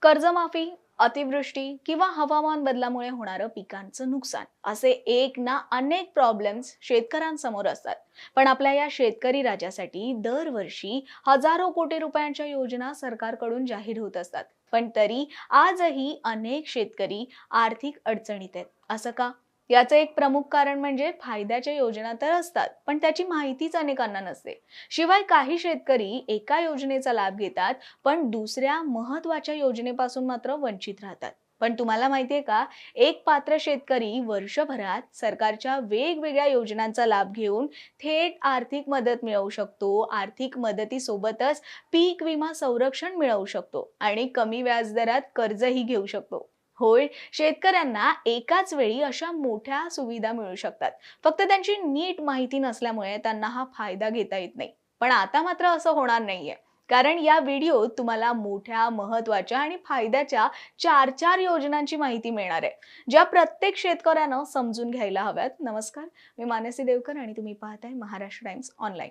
कर्जमाफी, अतिवृष्टी किंवा हवामान बदलामुळे होणारं पिकांचं नुकसान असे एक ना अनेक प्रॉब्लेम्स शेतकऱ्यांसमोर असतात. पण आपल्या या शेतकरी राजासाठी दरवर्षी हजारो कोटी रुपयांच्या योजना सरकारकडून जाहीर होत असतात. पण तरी आजही अनेक शेतकरी आर्थिक अडचणीत आहेत. असं का? याचं एक प्रमुख कारण म्हणजे फायद्याच्या योजना तर असतात, पण त्याची माहितीच अनेकांना नसते. शिवाय काही शेतकरी एका योजनेचा लाभ घेतात, पण दुसऱ्या महत्त्वाच्या योजनेपासून मात्र वंचित राहतात. पण तुम्हाला माहितीये का, एक पात्र शेतकरी वर्षभरात सरकारच्या वेगवेगळ्या योजनांचा लाभ घेऊन थेट आर्थिक मदत मिळवू शकतो. आर्थिक मदतीसोबतच पीक विमा संरक्षण मिळवू शकतो आणि कमी व्याजदरात कर्जही घेऊ शकतो. होय, शेतकऱ्यांना एकाच वेळी अशा मोठ्या सुविधा मिळू शकतात. फक्त त्यांची नीट माहिती नसल्यामुळे त्यांना हा फायदा घेता येत नाही. पण आता मात्र असं होणार नाहीये. कारण या व्हिडिओत तुम्हाला मोठ्या, महत्त्वाच्या आणि फायद्याच्या 4 योजनांची माहिती मिळणार आहे, ज्या प्रत्येक शेतकऱ्यानं समजून घ्यायला हव्यात. नमस्कार, मी मानसी देवकर आणि तुम्ही पाहताय महाराष्ट्र टाइम्स ऑनलाईन.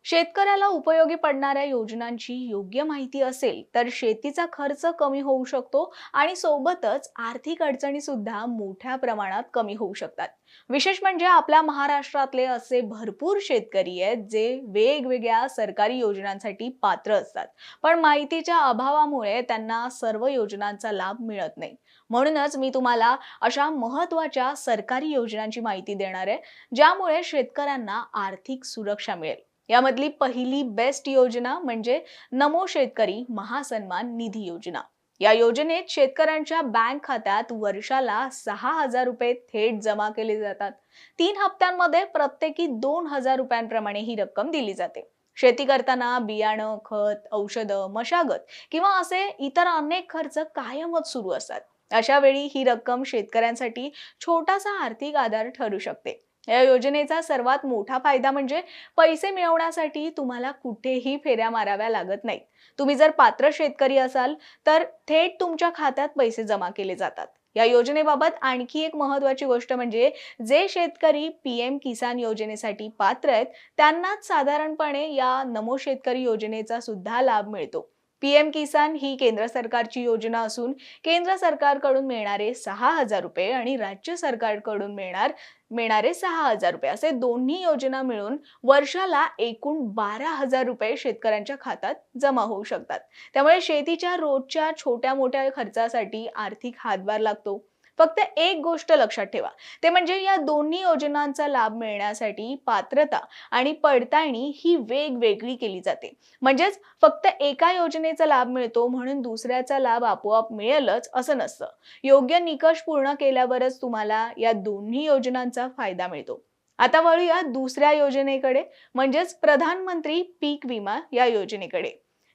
शेतकऱ्याला उपयोगी पडणाऱ्या योजनांची योग्य माहिती असेल तर शेतीचा खर्च कमी होऊ शकतो आणि सोबतच आर्थिक अडचणी सुद्धा मोठ्या प्रमाणात कमी होऊ शकतात. विशेष म्हणजे आपल्या महाराष्ट्रातले असे भरपूर शेतकरी आहेत जे वेगवेगळ्या सरकारी योजनांसाठी पात्र असतात, पण माहितीच्या अभावामुळे त्यांना सर्व योजनांचा लाभ मिळत नाही. म्हणूनच मी तुम्हाला अशा महत्त्वाच्या सरकारी योजनांची माहिती देणार आहे, ज्यामुळे शेतकऱ्यांना आर्थिक सुरक्षा मिळेल. यामधली पहिली बेस्ट योजना म्हणजे नमो शेतकरी महासन्मान निधी योजना. या योजनेत शेतकऱ्यांच्या बँक खात्यात वर्षाला 6,000 रुपये थेट जमा केले जातात. 3 हप्त्यांमध्ये प्रत्येकी 2,000 रुपयांप्रमाणे ही रक्कम दिली जाते. शेती करताना बियाणं, खत, औषधं, मशागत किंवा असे इतर अनेक खर्च कायमच सुरू असतात. अशा वेळी ही रक्कम शेतकऱ्यांसाठी छोटासा आर्थिक आधार ठरू शकते. या योजनेचा सर्वात मोठा फायदा म्हणजे पैसे मिळवण्यासाठी तुम्हाला कुठेही फेऱ्या माराव्या लागत नाहीत. तुम्ही जर पात्र शेतकरी असाल तर थेट तुमच्या खात्यात पैसे जमा केले जातात. या योजनेबाबत आणखी एक महत्त्वाची गोष्ट म्हणजे जे शेतकरी पीएम किसान योजनेसाठी पात्र आहेत त्यांनाच साधारणपणे या नमो शेतकरी योजनेचा सुद्धा लाभ मिळतो. पीएम किसान ही केंद्र सरकारची योजना असून केंद्र सरकारकडून मिळणारे 6,000 रुपये आणि राज्य सरकारकडून मिळणारे 6,000 रुपये असे दोन्ही योजना मिळून वर्षाला एकूण 12,000 रुपये शेतकऱ्यांच्या खात्यात जमा होऊ शकतात. त्यामुळे शेतीच्या रोजच्या छोट्या मोठ्या खर्चासाठी आर्थिक हातभार लागतो. फक्त एक गोष्ट लक्षात ठेवा, ते म्हणजे या दोन्ही योजनांचा लाभ मिळण्यासाठी पात्रता आणि पडताळणी ही वेगवेगळी केली जाते. म्हणजेच फक्त एका योजनेचा लाभ मिळतो म्हणून दुसऱ्याचा लाभ आपोआप मिळेलच असं नसतं. योग्य निकष पूर्ण केल्यावरच तुम्हाला या दोन्ही योजनांचा फायदा मिळतो. आता वळूया दुसऱ्या योजनेकडे, म्हणजेच प्रधानमंत्री पीक विमा या योजनेकडे.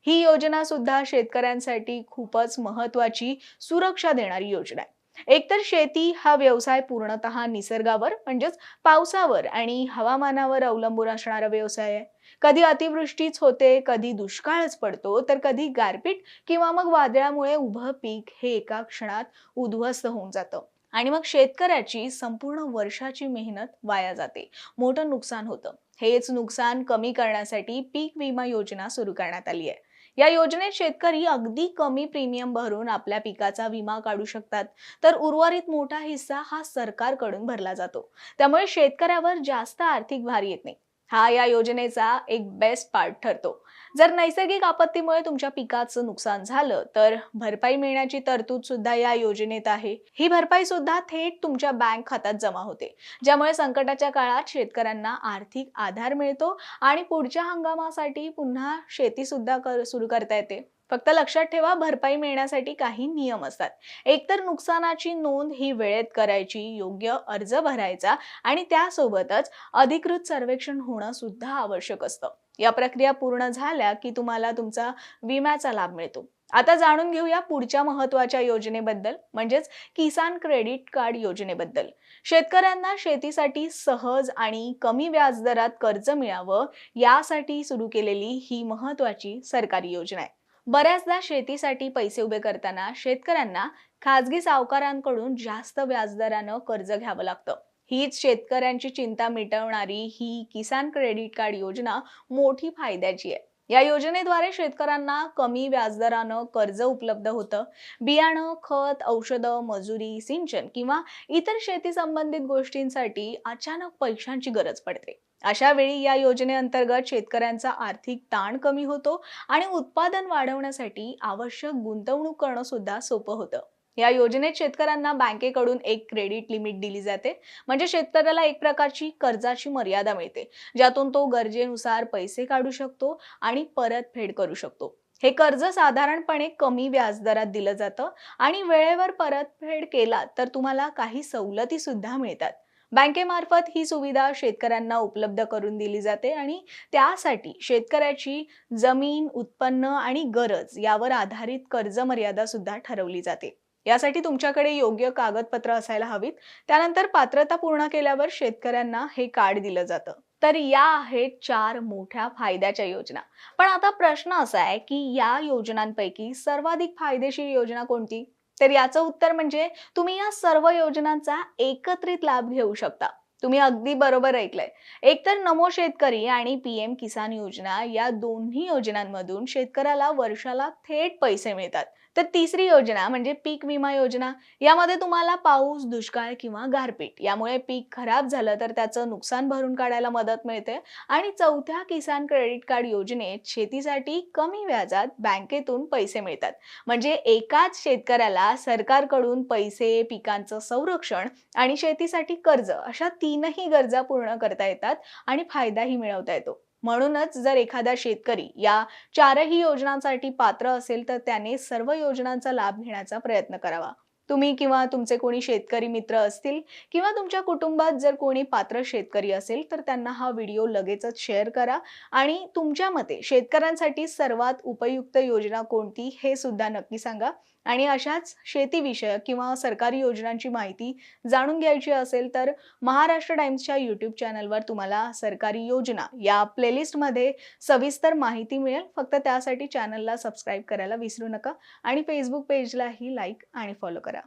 ही योजना सुद्धा शेतकऱ्यांसाठी खूपच महत्त्वाची सुरक्षा देणारी योजना आहे. एकतर शेती हा व्यवसाय पूर्णतः निसर्गावर म्हणजेच पावसावर आणि हवामानावर अवलंबून असणारा व्यवसाय आहे. कधी अतिवृष्टीच होते, कधी दुष्काळच पडतो, तर कधी गारपीट किंवा मग वादळामुळे उभं पीक हे एका क्षणात उद्ध्वस्त होऊन जातं. आणि मग शेतकऱ्याची संपूर्ण वर्षाची मेहनत वाया जाते, मोठं नुकसान होतं. हेच नुकसान कमी करण्यासाठी पीक विमा योजना सुरू करण्यात आली आहे. या योजनेत शेतकरी अगदी कमी प्रीमियम भरून आपल्या पिकाचा विमा काढू शकतात, तर उर्वरित मोठा हिस्सा हा सरकारकडून भरला जातो. त्यामुळे शेतकऱ्यावर जास्त आर्थिक भार येत नाही. हा या योजनेचा एक बेस्ट पार्ट ठरतो. जर नैसर्गिक आपत्तीमुळे तुमच्या पिकाचं नुकसान झालं तर भरपाई मिळण्याची तरतूद सुद्धा या योजनेत आहे. ही भरपाई सुद्धा थेट तुमच्या बँक खात्यात जमा होते, ज्यामुळे संकटाच्या काळात शेतकऱ्यांना आर्थिक आधार मिळतो आणि पुढच्या हंगामासाठी पुन्हा शेती सुद्धा सुरू करता येते. फक्त लक्षात ठेवा, भरपाई मिळण्यासाठी काही नियम असतात. एकतर नुकसानाची नोंद ही वेळेत करायची, योग्य अर्ज भरायचा आणि त्यासोबतच अधिकृत सर्वेक्षण होणं सुद्धा आवश्यक असतं. या प्रक्रिया पूर्ण झाल्या की तुम्हाला तुमचा विम्याचा लाभ मिळतो. आता जाणून घेऊया पुढच्या महत्त्वाच्या योजनेबद्दल, म्हणजेच किसान क्रेडिट कार्ड योजनेबद्दल. शेतकऱ्यांना शेतीसाठी सहज आणि कमी व्याजदरात कर्ज मिळावं यासाठी सुरू केलेली ही महत्त्वाची सरकारी योजना आहे. बऱ्याचदा शेतीसाठी पैसे उभे करताना शेतकऱ्यांना खाजगी सावकारांकडून जास्त व्याजदरानं कर्ज घ्यावं लागतं. हीच शेतकऱ्यांची चिंता मिटवणारी ही किसान क्रेडिट कार्ड योजना मोठी फायद्याची आहे. या योजनेद्वारे शेतकऱ्यांना कमी व्याजदरानं कर्ज उपलब्ध होतं. बियाणं, खत, औषधं, मजुरी, सिंचन किंवा इतर शेती संबंधित गोष्टींसाठी अचानक पैशांची गरज पडते. अशा वेळी या योजनेअंतर्गत शेतकऱ्यांचा आर्थिक ताण कमी होतो आणि उत्पादन वाढवण्यासाठी आवश्यक गुंतवणूक करणं सुद्धा सोपं होतं. या योजनेत शेतकऱ्यांना बँकेकडून एक क्रेडिट लिमिट दिली जाते. म्हणजे शेतकऱ्याला एक प्रकारची कर्जाची मर्यादा मिळते, ज्यातून तो गरजेनुसार पैसे काढू शकतो आणि परतफेड करू शकतो. हे कर्ज साधारणपणे कमी व्याजदरात दिलं जातं आणि वेळेवर परतफेड केला तर तुम्हाला काही सवलती सुद्धा मिळतात. बँकेमार्फत ही सुविधा शेतकऱ्यांना उपलब्ध करून दिली जाते आणि त्यासाठी शेतकऱ्याची जमीन, उत्पन्न आणि गरज यावर आधारित कर्ज मर्यादा सुद्धा ठरवली जाते. यासाठी तुमच्याकडे योग्य कागदपत्र असायला हवीत. त्यानंतर पात्रता पूर्ण केल्यावर शेतकऱ्यांना हे कार्ड दिलं जातं. तर या आहेत 4 मोठ्या फायद्याच्या योजना. पण आता प्रश्न असा आहे, की या योजनांपैकी सर्वाधिक फायदेशीर योजना कोणती? तर याचं उत्तर म्हणजे तुम्ही या सर्व योजनांचा एकत्रित लाभ घेऊ शकता. तुम्ही अगदी बरोबर ऐकलंय. एकतर नमो शेतकरी आणि पीएम किसान योजना या दोन्ही योजनांमधून शेतकऱ्याला वर्षाला थेट पैसे मिळतात. तर तिसरी योजना म्हणजे पीक विमा योजना. यामध्ये तुम्हाला पाऊस, दुष्काळ किंवा गारपीट यामुळे पीक खराब झालं तर त्याचं नुकसान भरून काढायला मदत मिळते. आणि चौथ्या किसान क्रेडिट कार्ड योजनेत शेतीसाठी कमी व्याजात बँकेतून पैसे मिळतात. म्हणजे एकाच शेतकऱ्याला सरकारकडून पैसे, पिकांचं संरक्षण आणि शेतीसाठी कर्ज अशा तीनही गरजा पूर्ण करता येतात आणि फायदाही मिळवता येतो. म्हणूनच जर एखादा शेतकरी या 4ही योजनांसाठी पात्र असेल तर त्याने सर्व योजनांचा लाभ घेण्याचा प्रयत्न करावा. तुम्ही किंवा तुमचे कोणी शेतकरी मित्र असतील किंवा तुमच्या कुटुंबात जर कोणी पात्र शेतकरी असेल तर त्यांना हा व्हिडिओ लगेचच शेअर करा आणि तुमच्या मते शेतकऱ्यांसाठी सर्वात उपयुक्त योजना कोणती हे सुद्धा नक्की सांगा. आणि अशाच शेतीविषयक किंवा सरकारी योजनांची माहिती जाणून घ्यायची असेल तर महाराष्ट्र टाइम्सच्या यूट्यूब चॅनलवर तुम्हाला सरकारी योजना या प्लेलिस्टमध्ये सविस्तर माहिती मिळेल. फक्त त्यासाठी चॅनलला सबस्क्राईब करायला विसरू नका आणि फेसबुक पेजलाही लाईक आणि फॉलो करा.